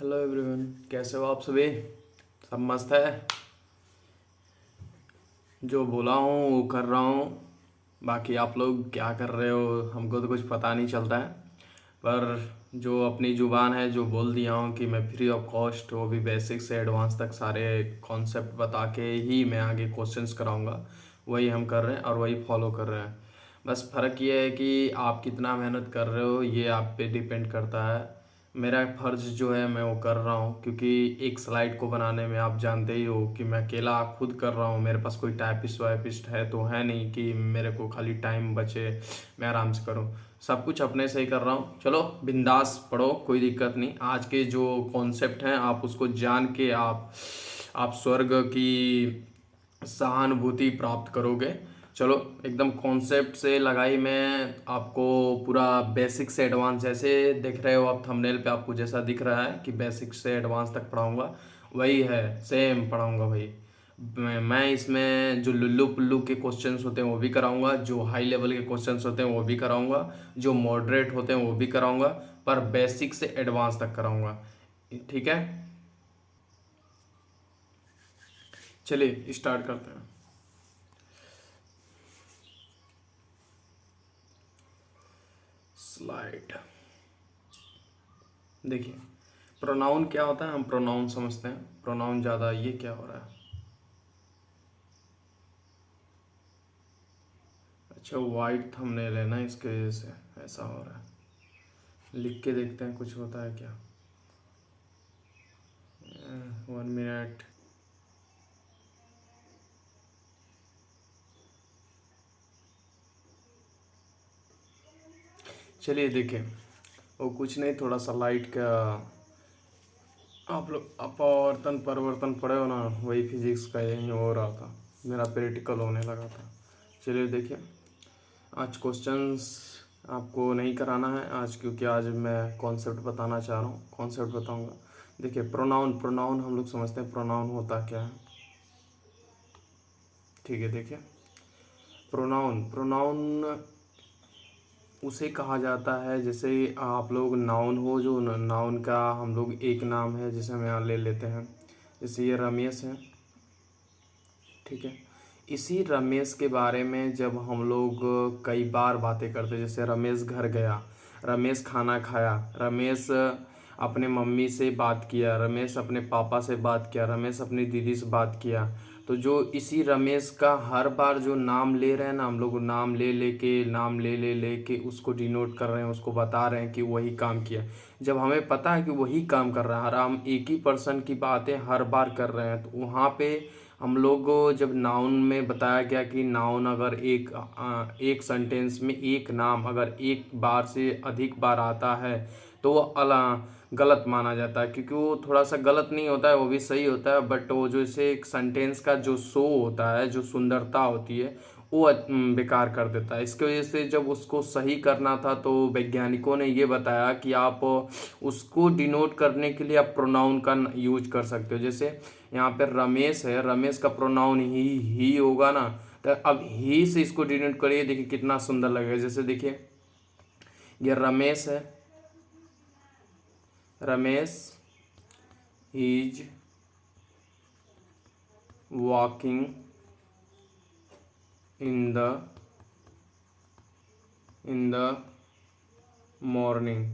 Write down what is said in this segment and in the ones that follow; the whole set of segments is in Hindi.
हेलो एवरीवन, कैसे हो आप सभी? सब मस्त है। जो बोला हूँ वो कर रहा हूँ। बाकी आप लोग क्या कर रहे हो हमको तो कुछ पता नहीं चलता है। पर जो अपनी ज़ुबान है जो बोल दिया हूँ कि मैं फ्री ऑफ कॉस्ट, वो भी बेसिक से एडवांस तक सारे कॉन्सेप्ट बता के ही मैं आगे क्वेश्चंस कराऊंगा। वही हम कर रहे हैं और वही फॉलो कर रहे हैं। बस फ़र्क ये है कि आप कितना मेहनत कर रहे हो ये आप पे डिपेंड करता है। मेरा फ़र्ज़ जो है मैं वो कर रहा हूँ, क्योंकि एक स्लाइड को बनाने में आप जानते ही हो कि मैं अकेला खुद कर रहा हूँ। मेरे पास कोई टाइपिस्ट वाइपिस्ट है तो है नहीं कि मेरे को खाली टाइम बचे मैं आराम से करूँ। सब कुछ अपने से ही कर रहा हूँ। चलो बिंदास पढ़ो, कोई दिक्कत नहीं। आज के जो कॉन्सेप्ट हैं आप उसको जान के आप स्वर्ग की सहानुभूति प्राप्त करोगे। चलो एकदम कॉन्सेप्ट से लगाई मैं आपको पूरा बेसिक से एडवांस, जैसे देख रहे हो आप थंबनेल पे आपको जैसा दिख रहा है कि बेसिक से एडवांस तक पढ़ाऊंगा, वही है सेम पढ़ाऊंगा भाई। मैं इसमें जो लुल्लू पुल्लू के क्वेश्चंस होते हैं वो भी कराऊंगा, जो हाई लेवल के क्वेश्चंस होते हैं वो भी कराऊंगा, जो मॉडरेट होते हैं वो भी कराऊंगा, पर बेसिक से एडवांस तक कराऊंगा। ठीक है, चलिए स्टार्ट करते हैं। स्लाइड देखिए, प्रोनाउन क्या होता है हम प्रोनाउन समझते हैं। प्रोनाउन ज़्यादा ये क्या हो रहा है? अच्छा, वाइट थंबनेल है ना, इसके वजह से ऐसा हो रहा है। लिख के देखते हैं कुछ होता है क्या। 1 मिनट। चलिए देखिए, वो कुछ नहीं, थोड़ा सा लाइट का आप लोग अपवर्तन परिवर्तन पढ़े हो ना, वही फिजिक्स का यही हो रहा था। मेरा प्रैक्टिकल होने लगा था। चलिए देखिए, आज क्वेश्चंस आपको नहीं कराना है आज, क्योंकि आज मैं कॉन्सेप्ट बताना चाह रहा हूँ, कॉन्सेप्ट बताऊँगा। देखिए प्रोनाउन, प्रोनाउन हम लोग समझते हैं प्रोनाउन होता क्या है। ठीक है, देखिए प्रोनाउन, प्रोनाउन उसे कहा जाता है जैसे आप लोग नाउन हो, जो नाउन का हम लोग एक नाम है, जैसे हम यहाँ ले लेते हैं। जैसे ये रमेश है, ठीक है। इसी रमेश के बारे में जब हम लोग कई बार बातें करते हैं, जैसे रमेश घर गया, रमेश खाना खाया, रमेश अपने मम्मी से बात किया, रमेश अपने पापा से बात किया, रमेश अपनी दीदी से बात किया। तो जो इसी रमेश का हर बार जो नाम ले रहे हैं ना हम लोग, नाम ले लेके, नाम ले के उसको डिनोट कर रहे हैं, उसको बता रहे हैं कि वही काम किया। जब हमें पता है कि वही काम कर रहा है, हर हम एक ही पर्सन की बातें हर बार कर रहे हैं, तो वहाँ पे हम लोग जब नाउन में बताया गया कि नाउन अगर एक सेंटेंस में एक नाम अगर एक बार से अधिक बार आता है तो वो गलत माना जाता है, क्योंकि वो थोड़ा सा गलत नहीं होता है, वो भी सही होता है। बट वो जो इसे एक सेंटेंस का जो शो होता है, जो सुंदरता होती है, वो बेकार कर देता है। इसकी वजह से जब उसको सही करना था तो वैज्ञानिकों ने ये बताया कि आप उसको डिनोट करने के लिए आप प्रोनाउन का यूज कर सकते हो। जैसे यहाँ पे रमेश है, रमेश का प्रोनाउन ही होगा ना, तो अब ही से इसको डिनोट करिए, देखिए कितना सुंदर लगेगा। जैसे देखिए ये रमेश है, Ramesh is walking in the morning,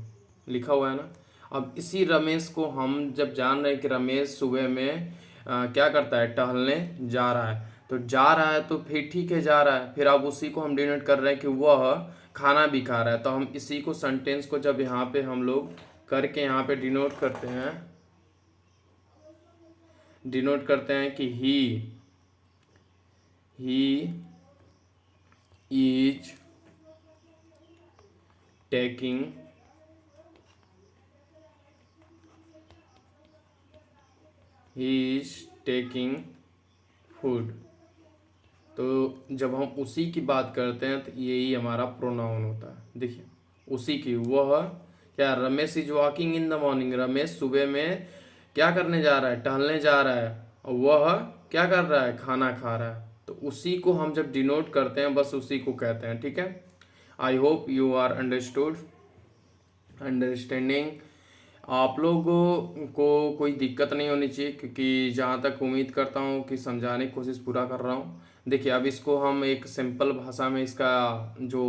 लिखा हुआ है ना। अब इसी रमेश को हम जब जान रहे हैं कि रमेश सुबह में क्या करता है, टहलने जा रहा है, तो जा रहा है तो फिर ठीक है जा रहा है, फिर अब उसी को हम डिनोट कर रहे हैं कि वह खाना भी खा रहा है। तो हम इसी को सेंटेंस को जब यहाँ पे हम लोग करके यहाँ पे डिनोट करते हैं, डिनोट करते हैं कि he is taking he is taking food. तो जब हम उसी की बात करते हैं तो यही हमारा प्रोनाउन होता है। देखिए उसी की, वह क्या, Ramesh is walking in the morning, Ramesh सुबह में क्या करने जा रहा है, टहलने जा रहा है, और वह क्या कर रहा है, खाना खा रहा है। तो उसी को हम जब डिनोट करते हैं बस उसी को कहते हैं। ठीक है, I hope you are understood, understanding. आप लोगों को कोई दिक्कत नहीं होनी चाहिए, क्योंकि जहाँ तक उम्मीद करता हूँ कि समझाने की कोशिश पूरा कर रहा हूँ। देखिए, अब इसको हम एक सिंपल भाषा में इसका जो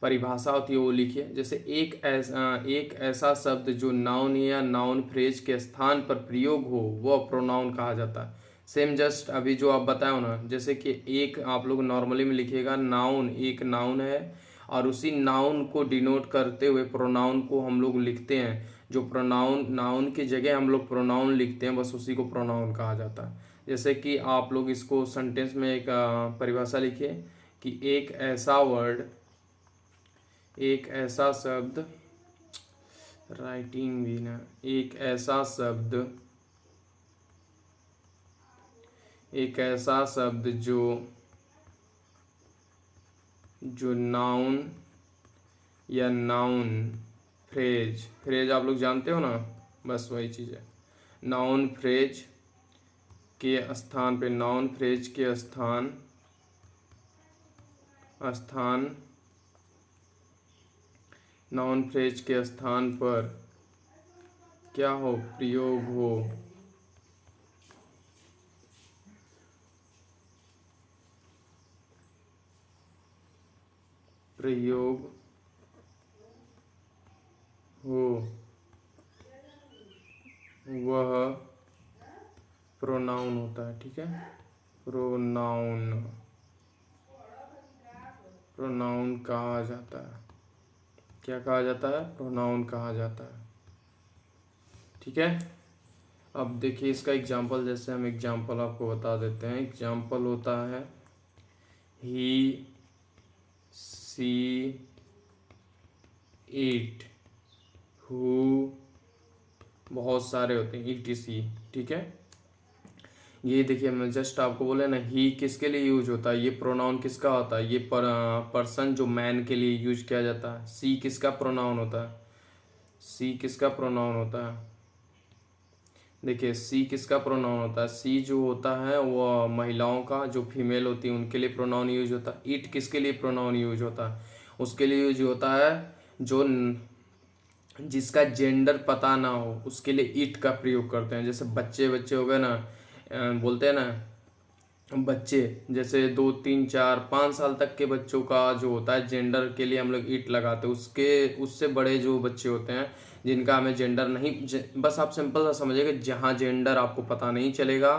परिभाषा होती है वो लिखिए। जैसे एक ऐसा शब्द जो नाउन या नाउन फ्रेज के स्थान पर प्रयोग हो वह प्रोनाउन कहा जाता है। सेम जस्ट अभी जो आप बताए हो ना, जैसे कि एक आप लोग नॉर्मली में लिखिएगा, नाउन एक नाउन है और उसी नाउन को डिनोट करते हुए प्रोनाउन को हम लोग लिखते हैं। जो प्रोनाउन नाउन की जगह हम लोग प्रोनाउन लिखते हैं, बस उसी को प्रोनाउन कहा जाता है। जैसे कि आप लोग इसको सेंटेंस में एक परिभाषा लिखिए कि एक ऐसा वर्ड, एक ऐसा शब्द, राइटिंग भी ना, एक ऐसा शब्द, एक ऐसा शब्द जो नाउन या नाउन फ्रेज, फ्रेज आप लोग जानते हो ना, बस वही चीज़ है। नाउन फ्रेज के स्थान पे, नाउन फ्रेज के स्थान नाउन फ्रेज के स्थान पर क्या हो, प्रयोग हो, प्रयोग हो, वह प्रोनाउन होता है। ठीक है, प्रोनाउन कहा जाता है। क्या कहा जाता है? प्रोनाउन कहा जाता है। ठीक है, अब देखिए इसका एग्जाम्पल, जैसे हम एग्जाम्पल आपको बता देते हैं। एग्जाम्पल होता है ही, सी, इट, हु, बहुत सारे होते हैं, ETC। ठीक है, ये देखिए मैं जस्ट आपको बोले ना, ही किसके लिए यूज होता है, ये प्रोनाउन किसका होता है, ये पर्सन जो मैन के लिए यूज किया जाता है। सी किसका प्रोनाउन होता है? सी किसका प्रोनाउन होता है? देखिए सी किसका प्रोनाउन होता है? सी जो होता है वो महिलाओं का, जो फीमेल होती है उनके लिए प्रोनाउन यूज होता है। इट किसके लिए प्रोनाउन यूज होता है? उसके लिए यूज होता है जो जिसका जेंडर पता ना हो, उसके लिए इट का प्रयोग करते हैं। जैसे बच्चे हो गए ना, बोलते हैं ना बच्चे, जैसे 2 3 4 5 साल तक के बच्चों का जो होता है जेंडर के लिए हम लोग इट लगाते हैं। उससे बड़े जो बच्चे होते हैं जिनका हमें जेंडर नहीं, बस आप सिंपल सा समझिएगा, जहाँ जेंडर आपको पता नहीं चलेगा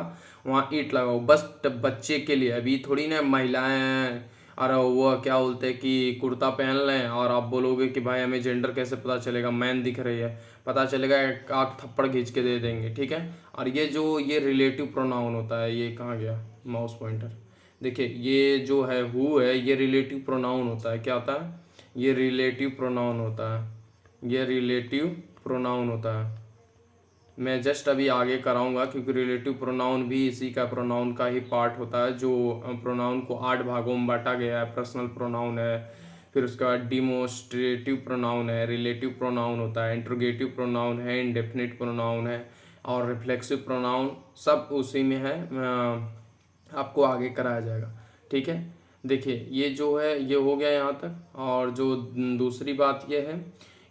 वहाँ इट लगाओ, बस बच्चे के लिए। अभी थोड़ी ना महिलाएं और वो क्या बोलते हैं कि कुर्ता पहन लें और आप बोलोगे कि भाई हमें जेंडर कैसे पता चलेगा, मैन दिख रही है, पता चलेगा एक आँख थप्पड़ खींच के दे देंगे। ठीक है, और ये रिलेटिव प्रोनाउन होता है। ये कहाँ गया माउस पॉइंटर? देखिए ये जो है हु है, ये रिलेटिव प्रोनाउन होता है। क्या होता है? ये रिलेटिव प्रोनाउन होता है। ये रिलेटिव प्रोनाउन होता है। मैं जस्ट अभी आगे कराऊंगा, क्योंकि रिलेटिव प्रोनाउन भी इसी का प्रोनाउन का ही पार्ट होता है। जो प्रोनाउन को 8 भागों में बांटा गया है। पर्सनल प्रोनाउन है, फिर उसके बाद डिमोस्ट्रेटिव प्रोनाउन है, रिलेटिव प्रोनाउन होता है, इंट्रोगेटिव प्रोनाउन है, इंडेफिनिट प्रोनाउन है और रिफ्लेक्सिव प्रोनाउन, सब उसी में है। आपको आगे कराया जाएगा। ठीक है, देखिए ये जो है ये हो गया यहाँ तक। और जो दूसरी बात ये है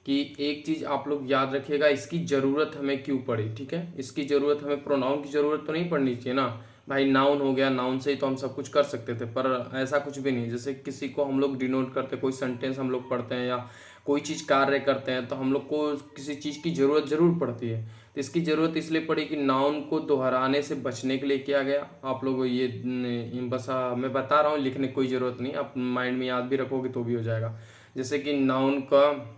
कि एक चीज़ आप लोग याद रखिएगा, इसकी ज़रूरत हमें क्यों पड़ी। ठीक है, इसकी ज़रूरत हमें, प्रोनाउन की ज़रूरत तो नहीं पड़नी चाहिए ना भाई। नाउन हो गया, नाउन से ही तो हम सब कुछ कर सकते थे, पर ऐसा कुछ भी नहीं। जैसे किसी को हम लोग डिनोट करते, कोई सेंटेंस हम लोग पढ़ते हैं या कोई चीज़ कार्य करते हैं, तो हम लोग को किसी चीज़ की ज़रूरत ज़रूर पड़ती है। तो इसकी ज़रूरत इसलिए पड़ी कि नाउन को दोहराने से बचने के लिए किया गया। आप लोग ये बस मैं बता रहा हूँ, लिखने की कोई ज़रूरत नहीं, आप माइंड में याद भी रखोगे तो भी हो जाएगा। जैसे कि नाउन का,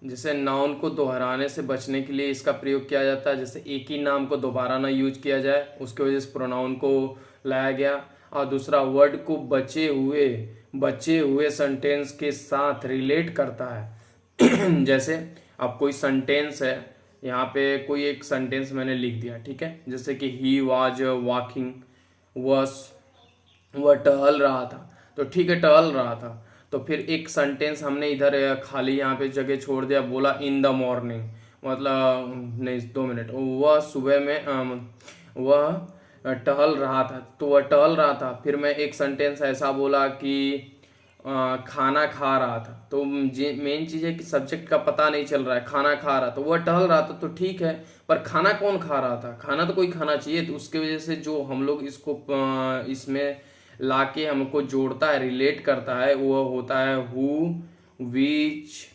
जैसे नाउन को दोहराने से बचने के लिए इसका प्रयोग किया जाता है। जैसे एक ही नाम को दोबारा ना यूज किया जाए, उसके वजह से प्रोनाउन को लाया गया। और दूसरा, वर्ड को बचे हुए सेंटेंस के साथ रिलेट करता है। जैसे अब कोई सेंटेंस है, यहाँ पे कोई एक सेंटेंस मैंने लिख दिया। ठीक है, जैसे कि ही वाज वॉकिंग, वॉस, वह टहल रहा था। तो ठीक है, टहल रहा था, तो फिर एक सेंटेंस हमने इधर खाली यहाँ पे जगह छोड़ दिया, बोला इन द मॉर्निंग। मतलब नहीं, 2 मिनट। वह सुबह में वह टहल रहा था, तो वह टहल रहा था। फिर मैं एक सेंटेंस ऐसा बोला कि खाना खा रहा था। तो मेन चीज़ है कि सब्जेक्ट का पता नहीं चल रहा है। खाना खा रहा, तो वह टहल रहा था तो ठीक है, पर खाना कौन खा रहा था? खाना तो कोई खाना चाहिए। तो उसके वजह से जो हम लोग इसको इसमें लाके हमको जोड़ता है, रिलेट करता है, वो होता है who, which,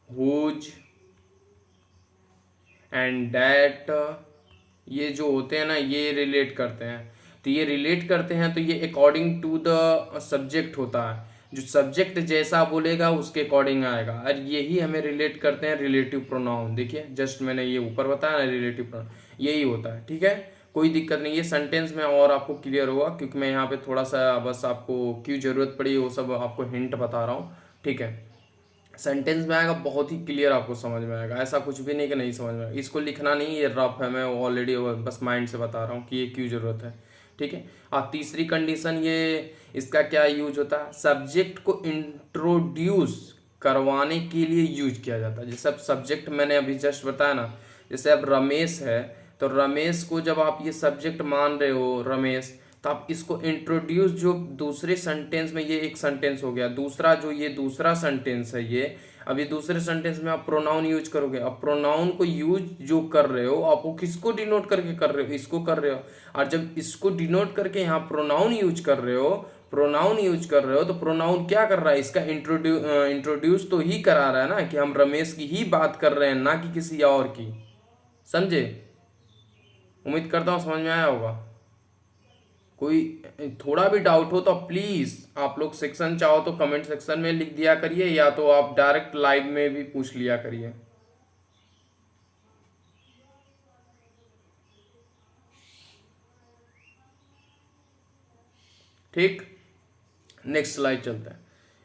whose and that. ये जो होते हैं ना, ये रिलेट करते हैं। तो ये रिलेट करते हैं, तो ये अकॉर्डिंग टू द सब्जेक्ट होता है। जो सब्जेक्ट जैसा बोलेगा उसके अकॉर्डिंग आएगा। और यही हमें रिलेट करते हैं रिलेटिव प्रोनाउन। देखिए जस्ट मैंने ये ऊपर बताया ना, रिलेटिव प्रोनाउन यही होता है। ठीक है, कोई दिक्कत नहीं। ये सेंटेंस में और आपको क्लियर होगा, क्योंकि मैं यहाँ पे थोड़ा सा बस आपको क्यों जरूरत पड़ी वो सब आपको हिंट बता रहा हूँ। ठीक है, सेंटेंस में आएगा, बहुत ही क्लियर आपको समझ में आएगा। ऐसा कुछ भी नहीं कि नहीं समझ में आएगा। इसको लिखना नहीं, ये रफ है, मैं ऑलरेडी बस माइंड से बता रहा हूँ कि ये क्यों जरूरत है। ठीक है। और तीसरी कंडीशन, ये इसका क्या यूज होता है? सब्जेक्ट को इंट्रोड्यूस करवाने के लिए यूज किया जाता है। जैसे अब सब्जेक्ट मैंने अभी जस्ट बताया ना, जैसे अब रमेश है, तो रमेश को जब आप ये सब्जेक्ट मान रहे हो रमेश, तो आप इसको इंट्रोड्यूस, जो दूसरे सेंटेंस में, ये एक सेंटेंस हो गया, दूसरा जो ये दूसरा सेंटेंस है ये, अब ये दूसरे सेंटेंस में आप प्रोनाउन यूज करोगे। अब प्रोनाउन को यूज जो कर रहे हो आप, वो किसको डिनोट करके कर रहे हो? इसको कर रहे हो। और जब इसको डिनोट करके यहाँ प्रोनाउन यूज कर रहे हो, तो प्रोनाउन क्या कर रहा है? इसका इंट्रोड्यूस तो ही करा रहा है ना, कि हम रमेश की ही बात कर रहे हैं, ना कि किसी और की। समझे? उम्मीद करता हूँ समझ में आया होगा। कोई थोड़ा भी डाउट हो तो प्लीज आप लोग सेक्शन चाहो तो कमेंट सेक्शन में लिख दिया करिए, या तो आप डायरेक्ट लाइव में भी पूछ लिया करिए। ठीक, नेक्स्ट स्लाइड चलते हैं।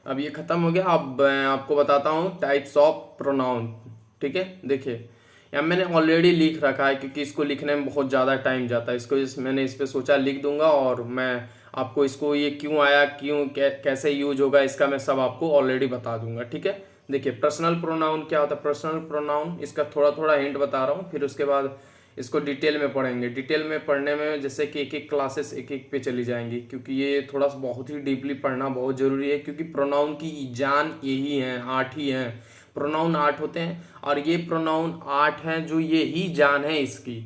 अब ये खत्म हो गया। अब मैं आपको बताता हूँ टाइप्स ऑफ प्रोनाउन। ठीक है, देखिए यहाँ मैंने ऑलरेडी लिख रखा है, क्योंकि इसको लिखने में बहुत ज़्यादा टाइम जाता है। मैंने इस पर सोचा लिख दूंगा, और मैं आपको इसको ये क्यों आया, कैसे यूज होगा, इसका मैं सब आपको ऑलरेडी बता दूंगा। ठीक है, देखिए पर्सनल प्रोनाउन क्या होता है। पर्सनल प्रोनाउन, इसका थोड़ा थोड़ा हिंट बता रहा हूँ, फिर उसके बाद इसको डिटेल में पढ़ेंगे। डिटेल में पढ़ने में जैसे कि एक एक क्लासेस एक एक पे चली जाएंगी, क्योंकि ये थोड़ा सा बहुत ही डीपली पढ़ना बहुत ज़रूरी है। क्योंकि प्रोनाउन की जान यही है, 8 ही हैं। प्रोनाउन 8 होते हैं, और ये प्रोनाउन 8 हैं जो ये ही जान है इसकी।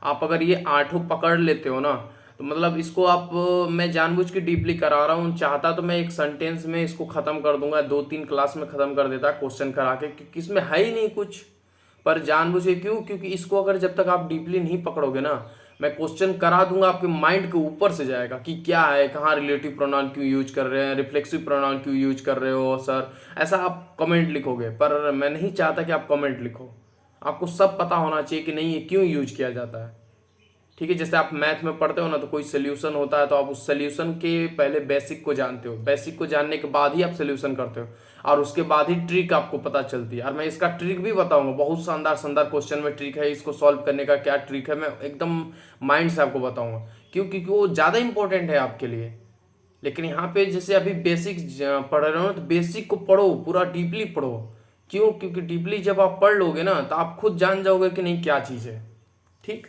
आप अगर ये 8 पकड़ लेते हो ना, तो मतलब इसको आप, मैं जानबूझ के डीपली करा रहा हूँ। चाहता तो मैं एक सेंटेंस में इसको ख़त्म कर दूंगा, 2-3 क्लास में ख़त्म कर देता क्वेश्चन करा के, क्योंकि इसमें है ही नहीं कुछ। पर जानबूझ के क्यों? क्योंकि इसको अगर जब तक आप डीपली नहीं पकड़ोगे ना, मैं क्वेश्चन करा दूंगा, आपके माइंड के ऊपर से जाएगा कि क्या है, कहाँ रिलेटिव प्रोनाउन क्यों यूज कर रहे हैं, रिफ्लेक्सिव प्रोनाउन क्यों यूज कर रहे हो सर, ऐसा आप कमेंट लिखोगे। पर मैं नहीं चाहता कि आप कमेंट लिखो, आपको सब पता होना चाहिए कि नहीं ये क्यों यूज किया जाता है। ठीक है, जैसे आप मैथ में पढ़ते हो ना, तो कोई सोल्यूशन होता है, तो आप उस सोल्यूशन के पहले बेसिक को जानते हो, बेसिक को जानने के बाद ही आप सोल्यूशन करते हो, और उसके बाद ही ट्रिक आपको पता चलती है। और मैं इसका ट्रिक भी बताऊंगा, बहुत शानदार शानदार क्वेश्चन में ट्रिक है, इसको सॉल्व करने का क्या ट्रिक है, मैं एकदम माइंड से आपको बताऊंगा। क्यों? क्योंकि वो ज़्यादा इंपॉर्टेंट है आपके लिए। लेकिन यहाँ पे जैसे अभी बेसिक पढ़ रहे हो ना, तो बेसिक को पढ़ो, पूरा डीपली पढ़ो। क्यों? क्योंकि डीपली जब आप पढ़ लोगे ना, तो आप खुद जान जाओगे कि नहीं क्या चीज़ है। ठीक।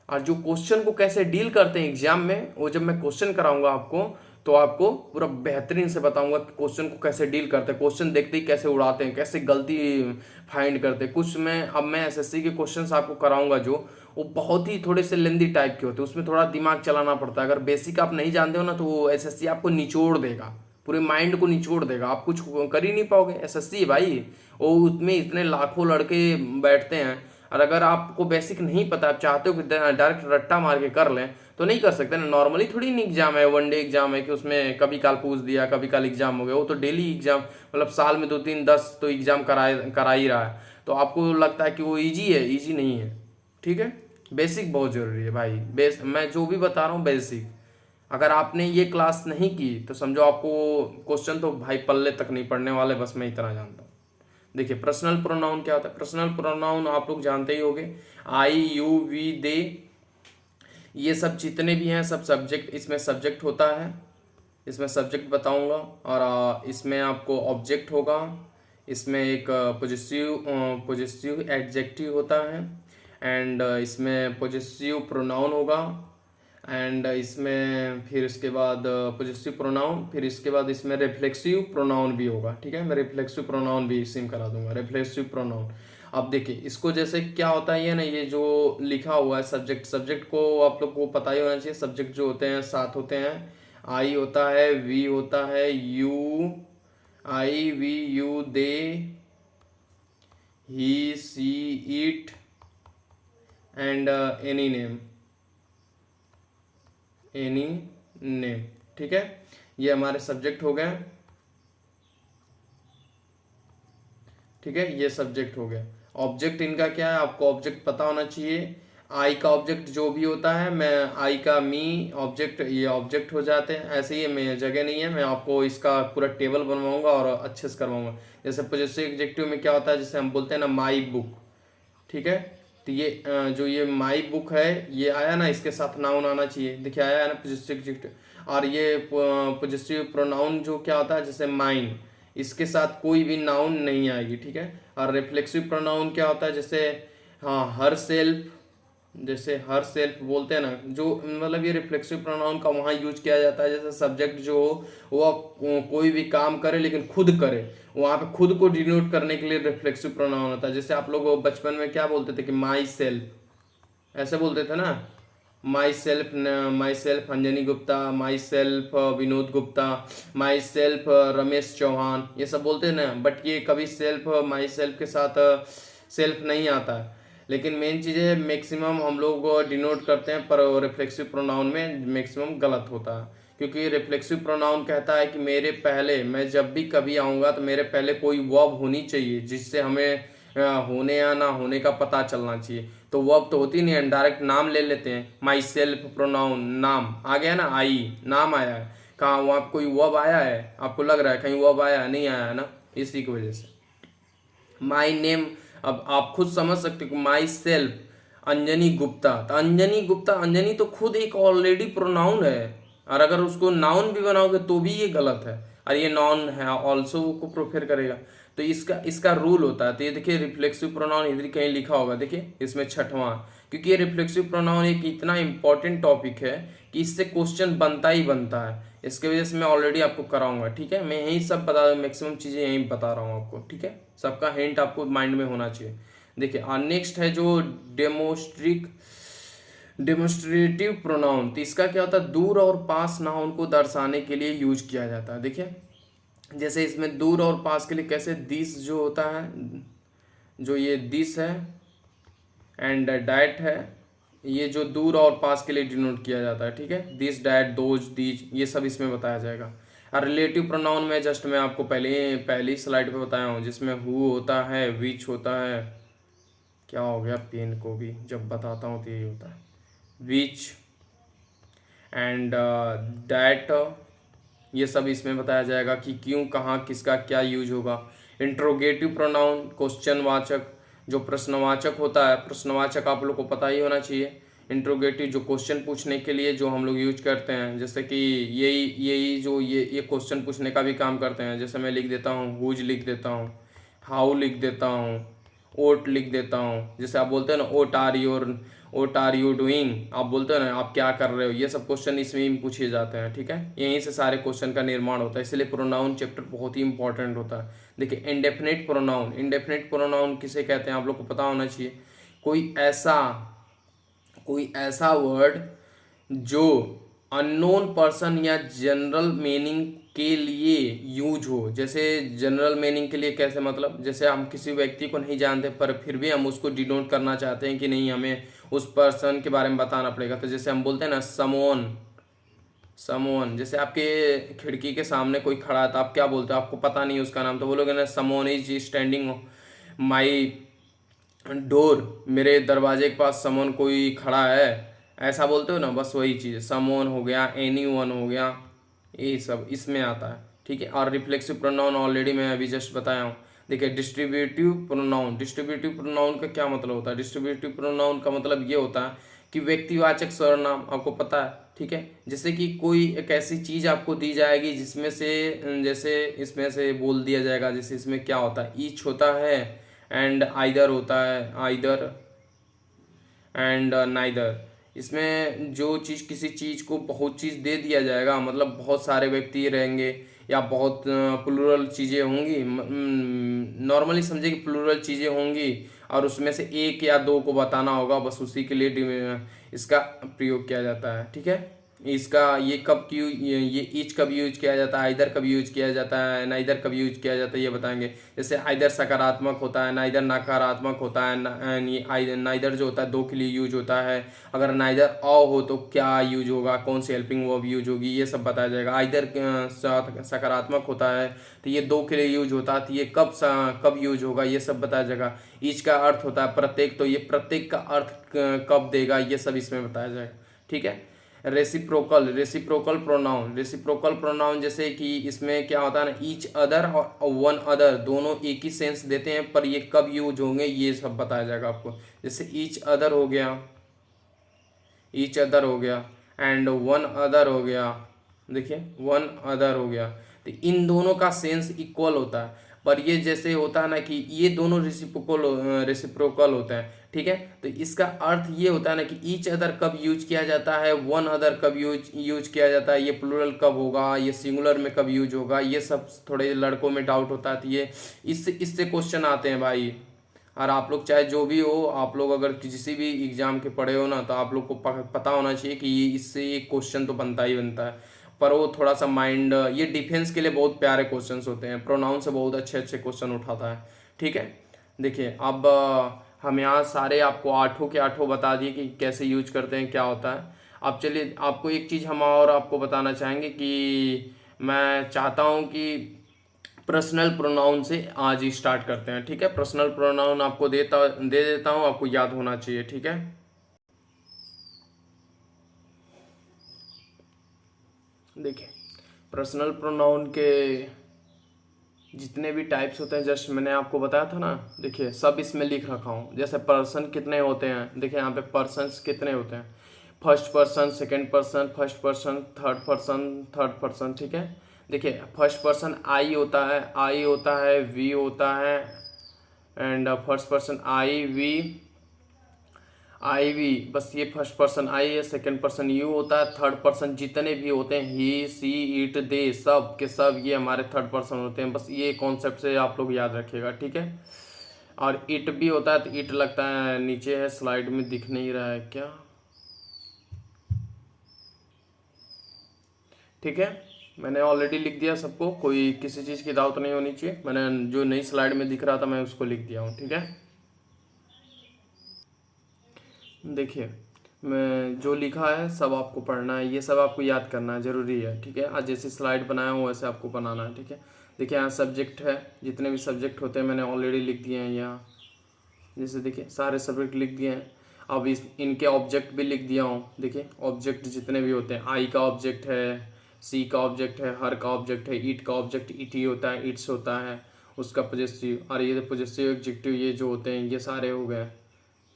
और जो क्वेश्चन को कैसे डील करते हैं एग्जाम में, वो जब मैं क्वेश्चन कराऊंगा आपको, तो आपको पूरा बेहतरीन से बताऊंगा कि क्वेश्चन को कैसे डील करते हैं, क्वेश्चन देखते ही कैसे उड़ाते हैं, कैसे गलती फाइंड करते हैं। कुछ में अब मैं एसएससी के क्वेश्चन आपको कराऊंगा जो, वो बहुत ही थोड़े से लेंदी टाइप के होते हैं, उसमें थोड़ा दिमाग चलाना पड़ता है। अगर बेसिक आप नहीं जानते हो ना, तो वो एसएससी आपको निचोड़ देगा, पूरे माइंड को निचोड़ देगा, आप कुछ कर ही नहीं पाओगे। एसएससी भाई, वो उसमें इतने लाखों लड़के बैठते हैं, और अगर आपको बेसिक नहीं पता, आप चाहते हो कि डायरेक्ट रट्टा मार के कर लें, तो नहीं कर सकते ना। नॉर्मली थोड़ी नहीं एग्जाम है, वनडे एग्जाम है कि उसमें कभी काल पूछ दिया, कभी काल एग्जाम हो गया। वो तो डेली एग्जाम, मतलब साल में 2-3-10 तो एग्जाम करा ही रहा है। तो आपको लगता है कि वो ईजी है, ईजी नहीं है। ठीक है, बेसिक बहुत जरूरी है भाई। मैं जो भी बता रहा हूँ बेसिक, अगर आपने ये क्लास नहीं की तो समझो आपको क्वेश्चन तो भाई पल्ले तक नहीं पड़ने वाले, बस मैं इतना जानता हूँ। देखिए पर्सनल प्रोनाउन क्या होता है। पर्सनल प्रोनाउन आप लोग जानते ही होंगे, आई, यू, वी, दे, ये सब जितने भी हैं सब सब्जेक्ट, इसमें सब्जेक्ट होता है, इसमें सब्जेक्ट बताऊंगा। और इसमें आपको ऑब्जेक्ट होगा, इसमें एक पोजेसिव एडजेक्टिव होता है, एंड इसमें पोजेसिव प्रोनाउन होगा, एंड इसमें फिर इसके बाद पोजेसिव प्रोनाउन, फिर इसके बाद इसमें रिफ्लेक्सिव प्रोनाउन भी होगा। ठीक है, मैं रिफ्लेक्सिव प्रोनाउन भी सिम करा दूंगा, रिफ्लेक्सिव प्रोनाउन। अब देखिए इसको जैसे क्या होता है, ये ना, ये जो लिखा हुआ है सब्जेक्ट, सब्जेक्ट को आप लोग को पता ही होना चाहिए। सब्जेक्ट जो होते हैं 7 होते हैं। आई होता है, वी होता है, you, I we you, they, he, she, it, and any name, any name. ठीक है, ये हमारे सब्जेक्ट हो गए। ठीक है, ये सब्जेक्ट हो गया। ऑब्जेक्ट इनका क्या है, आपको ऑब्जेक्ट पता होना चाहिए। आई का ऑब्जेक्ट जो भी होता है, मैं आई का मी ऑब्जेक्ट, ये ऑब्जेक्ट हो जाते हैं। ऐसे ही मैं जगह नहीं है, मैं आपको इसका पूरा टेबल बनवाऊंगा और अच्छे से करवाऊंगा। जैसे पोजेसिव एडजेक्टिव में क्या होता है, जैसे हम बोलते हैं ना माई बुक। ठीक है, तो ये जो ये माई बुक है, ये आया ना, इसके साथ नाउन आना चाहिए। देखिए आया है ना पोजेसिव एडजेक्टिव। और ये पोजेसिव प्रोनाउन जो क्या होता है, जैसे माइन, इसके साथ कोई भी नाउन नहीं आएगी। ठीक है, और रिफ्लेक्सिव प्रोनाउन क्या होता है, जैसे हाँ हर सेल्फ, जैसे हर सेल्फ बोलते हैं ना, जो मतलब ये रिफ्लेक्सिव प्रोनाउन का वहाँ यूज किया जाता है। जैसे सब्जेक्ट जो हो वो कोई भी काम करे लेकिन खुद करे, वहाँ पे खुद को डिनोट करने के लिए रिफ्लेक्सिव प्रोनाउन होता है। जैसे आप लोग बचपन में क्या बोलते थे कि माई सेल्फ, ऐसे बोलते थे ना, myself Anjani Gupta, myself Vinod Gupta, myself Ramesh Chauhan, ये सब बोलते हैं ना। बट ये कभी सेल्फ, माई सेल्फ के साथ सेल्फ नहीं आता है। लेकिन मेन चीज़ है, मैक्सिमम हम लोग डिनोट करते हैं, पर रिफ्लेक्सिव प्रोनाउन में मैक्सिमम गलत होता है। क्योंकि रिफ्लेक्सिव प्रोनाउन कहता है कि मेरे पहले, मैं जब भी कभी आऊँगा तो मेरे पहले कोई वर्ब होनी चाहिए, जिससे हमें होने या ना होने का पता चलना चाहिए। तो वर्ब तो होती नहीं है, डायरेक्ट नाम ले लेते हैं। माई सेल्फ प्रोनाउन, नाम आ गया ना, आई नाम आया है। कहाँ वहाँ कोई वर्ब आया है, आपको लग रहा है कहीं वर्ब आया नहीं आया है ना, इसी की वजह से। माई नेम, अब आप खुद समझ सकते हो, माई सेल्फ अंजनी गुप्ता, तो अंजनी गुप्ता, अंजनी तो खुद एक ऑलरेडी प्रोनाउन है, और अगर उसको नाउन भी बनाओगे तो भी ये गलत है, और ये नॉन है ऑल्सो को प्रोफेर करेगा। तो इसका इसका रूल होता है। तो ये देखिए रिफ्लेक्सिव प्रोनाउन इधर कहीं लिखा होगा, देखिए इसमें 6वां, क्योंकि ये रिफ्लेक्सिव प्रोनाउन एक इतना इंपॉर्टेंट टॉपिक है कि इससे क्वेश्चन बनता ही बनता है। इसके वजह से मैं ऑलरेडी आपको कराऊंगा। ठीक है, मैं यही सब बता, मैक्सिमम चीज़ें यही बता रहा हूँ आपको। ठीक है, सबका हिंट आपको माइंड में होना चाहिए। देखिए और नेक्स्ट है जो डेमोस्ट्रेटिव प्रोनाउन। तो इसका क्या होता है, दूर और पास नाउन को दर्शाने के लिए यूज किया जाता है। देखिए जैसे इसमें दूर और पास के लिए कैसे, दिस जो होता है, जो ये दिस है एंड डैट है, ये जो दूर और पास के लिए डिनोट किया जाता है। ठीक है, दिस, डैट, दोज, दीज, ये सब इसमें बताया जाएगा। और रिलेटिव प्रोनाउन में जस्ट मैं आपको पहली स्लाइड पे बताया हूँ, जिसमें हु होता है, विच होता है, क्या हो गया पेन को भी जब बताता हूँ तो यही होता है, विच एंड डैट, ये सब इसमें बताया जाएगा कि क्यों, कहाँ, किसका क्या यूज होगा। इंट्रोगेटिव प्रोनाउन, क्वेश्चन वाचक, जो प्रश्नवाचक होता है, प्रश्नवाचक आप लोग को पता ही होना चाहिए। इंट्रोगेटिव जो क्वेश्चन पूछने के लिए जो हम लोग यूज करते हैं, जैसे कि यही जो ये क्वेश्चन पूछने का भी काम करते हैं। जैसे मैं लिख देता हूँ हुज, लिख देता हूँ हाउ, लिख देता हूँ ओट, लिख देता हूँ। जैसे आप बोलते हैं ना ओट आर यू डूइंग, आप बोलते हो ना आप क्या कर रहे हो, ये सब क्वेश्चन इसमें ही पूछे जाते हैं। ठीक है, यहीं से सारे क्वेश्चन का निर्माण होता है, इसलिए प्रोनाउन चैप्टर बहुत ही इंपॉर्टेंट होता है। देखिए इंडेफिनिट प्रोनाउन, इंडेफिनिट प्रोनाउन किसे कहते हैं आप लोग को पता होना चाहिए। कोई ऐसा वर्ड जो अननोन पर्सन या जनरल मीनिंग के लिए यूज हो। जैसे जनरल मीनिंग के लिए कैसे, मतलब जैसे हम किसी व्यक्ति को नहीं जानते पर फिर भी हम उसको डिनोट करना चाहते हैं कि नहीं, हमें उस पर्सन के बारे में बताना पड़ेगा। तो जैसे हम बोलते हैं ना समोन, जैसे आपके खिड़की के सामने कोई खड़ा है तो आप क्या बोलते हो, आपको पता नहीं उसका नाम, तो बोलोगे ना समोन इज स्टैंडिंग माई डोर, मेरे दरवाजे के पास समोन कोई खड़ा है, ऐसा बोलते हो ना, बस वही चीज़ समोन हो गया, एनी वन हो गया, ये सब इसमें आता है। ठीक है, और रिफ्लेक्सिव प्रोनाउन ऑलरेडी मैं अभी जस्ट बताया हूँ। देखिए डिस्ट्रीब्यूटिव प्रोनाउन का क्या मतलब होता है। डिस्ट्रीब्यूटिव प्रोनाउन का मतलब ये होता है कि व्यक्तिवाचक सर्वनाम, आपको पता है। ठीक है। जैसे कि कोई एक ऐसी चीज़ आपको दी जाएगी जिसमें से जैसे इसमें से बोल दिया जाएगा, जैसे इसमें क्या होता है, ईच होता है एंड आइदर होता है, आइदर एंड नाइदर। इसमें जो चीज़, किसी चीज़ को बहुत चीज़ दे दिया जाएगा, मतलब बहुत सारे व्यक्ति रहेंगे या बहुत प्लूरल चीज़ें होंगी, नॉर्मली समझे कि प्लूरल चीज़ें होंगी और उसमें से एक या दो को बताना होगा, बस उसी के लिए इसका प्रयोग किया जाता है। ठीक है। इसका ये कब क्यों, ये ईच कब यूज किया जाता है, आइदर कब यूज किया जाता है, नाइदर कब यूज किया जाता है, ये बताएंगे। जैसे आइदर सकारात्मक होता है, नाइदर नकारात्मक होता है। नाइदर जो होता है दो के लिए यूज होता है। अगर नाइदर अ हो तो क्या यूज होगा, कौन सी हेल्पिंग वर्ब यूज होगी, ये सब बताया जाएगा। आइदर सकारात्मक होता है तो ये दो के लिए यूज होता है, तो ये कब यूज होगा, ये सब बताया जाएगा। ईच का अर्थ होता है प्रत्येक, तो ये प्रत्येक का अर्थ कब देगा, ये सब इसमें बताया जाएगा। ठीक है। रेसिप्रोकल प्रोनाउन, रेसिप्रोकल प्रोनाउन जैसे कि इसमें क्या होता है ना, ईच अदर और वन अदर दोनों एक ही सेंस देते हैं, पर ये कब यूज होंगे ये सब बताया जाएगा आपको। जैसे ईच अदर हो गया, ईच अदर हो गया एंड वन अदर हो गया। देखिए वन अदर हो गया, तो इन दोनों का सेंस इक्वल होता है, पर ये जैसे होता है ना कि ये दोनों रेसिप्रोकल होते हैं। ठीक है। तो इसका अर्थ ये होता है ना कि ईच अदर कब यूज किया जाता है, वन अदर कब यूज किया जाता है, ये प्लूरल कब होगा, ये सिंगुलर में कब यूज होगा, ये सब थोड़े लड़कों में डाउट होता है। तो ये इससे क्वेश्चन आते हैं भाई। और आप लोग चाहे जो भी हो, आप लोग अगर किसी भी एग्जाम के पढ़े हो ना, तो आप लोग को पता होना चाहिए कि ये इससे एक क्वेश्चन तो बनता ही बनता है। पर वो थोड़ा सा माइंड, ये डिफेंस के लिए बहुत प्यारे क्वेश्चंस होते हैं, प्रोनाउन से बहुत अच्छे अच्छे क्वेश्चन उठाता है। ठीक है। देखिए अब हम यहाँ सारे आपको आठों के आठों बता दिए कि कैसे यूज करते हैं, क्या होता है। अब चलिए आपको एक चीज़ हम और आपको बताना चाहेंगे कि मैं चाहता हूँ कि पर्सनल प्रोनाउन से आज ही स्टार्ट करते हैं। ठीक है। पर्सनल प्रोनाउन आपको दे देता हूँ, आपको याद होना चाहिए। ठीक है। देखिए पर्सनल प्रोनाउन के जितने भी टाइप्स होते हैं, जस्ट मैंने आपको बताया था ना, देखिए सब इसमें लिख रखा हूँ। जैसे पर्सन कितने होते हैं, देखिए यहाँ पे पर्सन्स कितने होते हैं, first person, second person, first person, third person. ठीक है। देखिए फर्स्ट पर्सन आई होता है, आई होता है, वी होता है and first person I we, I we, बस ये फर्स्ट पर्सन आई है। सेकंड पर्सन यू होता है। थर्ड पर्सन जितने भी होते हैं, ही, सी, इट, दे, सब के सब ये हमारे थर्ड पर्सन होते हैं। बस ये कॉन्सेप्ट से आप लोग याद रखिएगा। ठीक है। और इट भी होता है, तो इट लगता है नीचे है, स्लाइड में दिख नहीं रहा है क्या। ठीक है। मैंने ऑलरेडी लिख दिया सबको, कोई किसी चीज़ की दावत नहीं होनी चाहिए। मैंने जो नई स्लाइड में दिख रहा था मैं उसको लिख दिया हूँ। ठीक है। देखिए मैं जो लिखा है सब आपको पढ़ना है, ये सब आपको याद करना है, ज़रूरी है। ठीक है। आज जैसे स्लाइड बनाया हूँ वैसे आपको बनाना है। ठीक है। देखिए यहाँ सब्जेक्ट है, जितने भी सब्जेक्ट होते हैं मैंने ऑलरेडी लिख दिए हैं यहाँ। जैसे देखिए सारे सब्जेक्ट लिख दिए हैं। अब इनके ऑब्जेक्ट भी लिख दिया हूँ। देखिए ऑब्जेक्ट जितने भी होते हैं, आई का ऑब्जेक्ट है, सी का ऑब्जेक्ट है, हर का ऑब्जेक्ट है, ईट का ऑब्जेक्ट इट ही होता है, इट्स होता है उसका पॉजेसिव, और ये पोजेसिव एडजेक्टिव ये जो होते हैं ये सारे हो गए।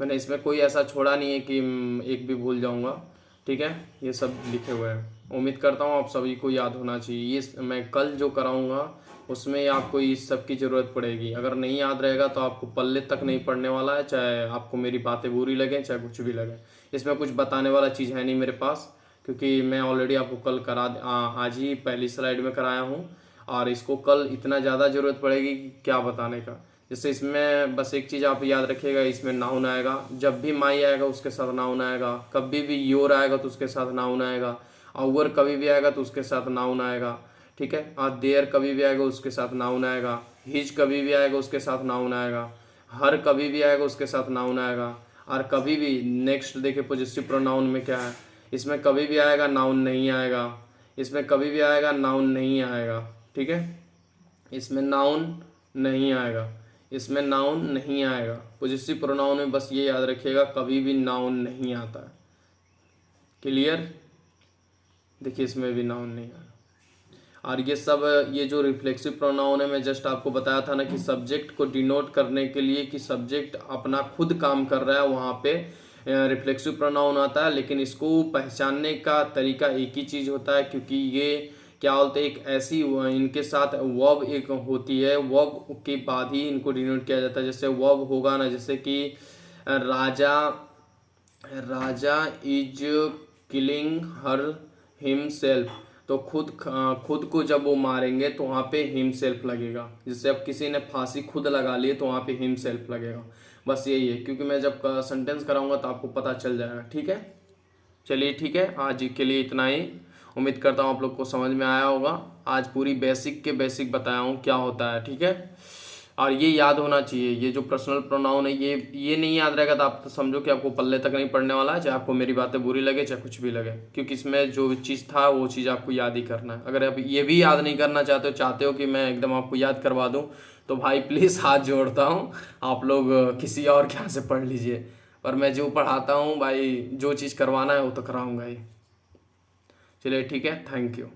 मैंने इसमें कोई ऐसा छोड़ा नहीं है कि एक भी भूल जाऊंगा। ठीक है। ये सब लिखे हुए हैं, उम्मीद करता हूँ आप सभी को याद होना चाहिए। ये मैं कल जो कराऊंगा उसमें आपको इस सब की ज़रूरत पड़ेगी। अगर नहीं याद रहेगा तो आपको पल्ले तक नहीं पड़ने वाला है, चाहे आपको मेरी बातें बुरी लगें चाहे कुछ भी लगे। इसमें कुछ बताने वाला चीज़ है नहीं मेरे पास, क्योंकि मैं ऑलरेडी आपको कल आज ही पहली स्लाइड में कराया हूँ, और इसको कल इतना ज़्यादा ज़रूरत पड़ेगी कि क्या बताने का। जैसे इसमें बस एक चीज़ आप याद रखिएगा, इसमें नाउन आएगा, जब भी माई आएगा उसके साथ नाउन आएगा, कभी भी योर आएगा तो उसके साथ नाउन आएगा, आवर कभी भी आएगा तो उसके साथ नाउन आएगा। ठीक है। और देयर कभी भी आएगा उसके साथ नाउन आएगा, हिज कभी भी आएगा उसके साथ नाउन आएगा, हर कभी भी आएगा उसके साथ नाउन आएगा। और कभी भी नेक्स्ट देखिए पॉजिटिव प्रोनाउन में क्या है, इसमें कभी भी आएगा नाउन नहीं आएगा, इसमें कभी भी आएगा नाउन नहीं आएगा। ठीक है। इसमें नाउन नहीं आएगा, इसमें नाउन नहीं आएगा। पॉजिटिव प्रोनाउन में बस ये याद रखिएगा कभी भी नाउन नहीं आता है। क्लियर। देखिए इसमें भी नाउन नहीं आएगा। और ये सब, ये जो रिफ्लेक्सिव प्रोनाउन है मैं जस्ट आपको बताया था ना कि सब्जेक्ट को डिनोट करने के लिए कि सब्जेक्ट अपना खुद काम कर रहा है, वहाँ पे रिफ्लेक्सिव प्रोनाउन आता है, लेकिन इसको पहचानने का तरीका एक ही चीज़ होता है, क्योंकि ये क्या बोलते हैं, एक ऐसी इनके साथ वर्ब एक होती है, वर्ब के बाद ही इनको डिनोट किया जाता है। जैसे वर्ब होगा ना, जैसे कि राजा राजा इज किलिंग हर हिमसेल्फ, तो खुद को जब वो मारेंगे तो वहाँ पे हिमसेल्फ लगेगा। जैसे अब किसी ने फांसी खुद लगा ली तो वहाँ पे हिमसेल्फ लगेगा। बस यही है, क्योंकि मैं जब सेंटेंस कराऊंगा तो आपको पता चल जाएगा। ठीक है, चलिए ठीक है, आज के लिए इतना ही। उम्मीद करता हूँ आप लोग को समझ में आया होगा। आज पूरी बेसिक के बेसिक बताया हूँ क्या होता है। ठीक है, और ये याद होना चाहिए, ये जो पर्सनल प्रोनाउन है, ये नहीं याद रहेगा तो आप तो समझो कि आपको पल्ले तक नहीं पड़ने वाला है, चाहे आपको मेरी बातें बुरी लगे चाहे कुछ भी लगे, क्योंकि इसमें जो चीज़ था वो चीज़ आपको याद ही करना है। अगर आप ये भी याद नहीं करना चाहते हो कि मैं एकदम आपको याद करवा दूँ, तो भाई प्लीज़ हाथ जोड़ता हूँ, आप लोग किसी और के यहाँ से पढ़ लीजिए। पर मैं जो पढ़ाता हूँ भाई, जो चीज़ करवाना है वो तो कराऊँगा ही। चलिए ठीक है, थैंक यू।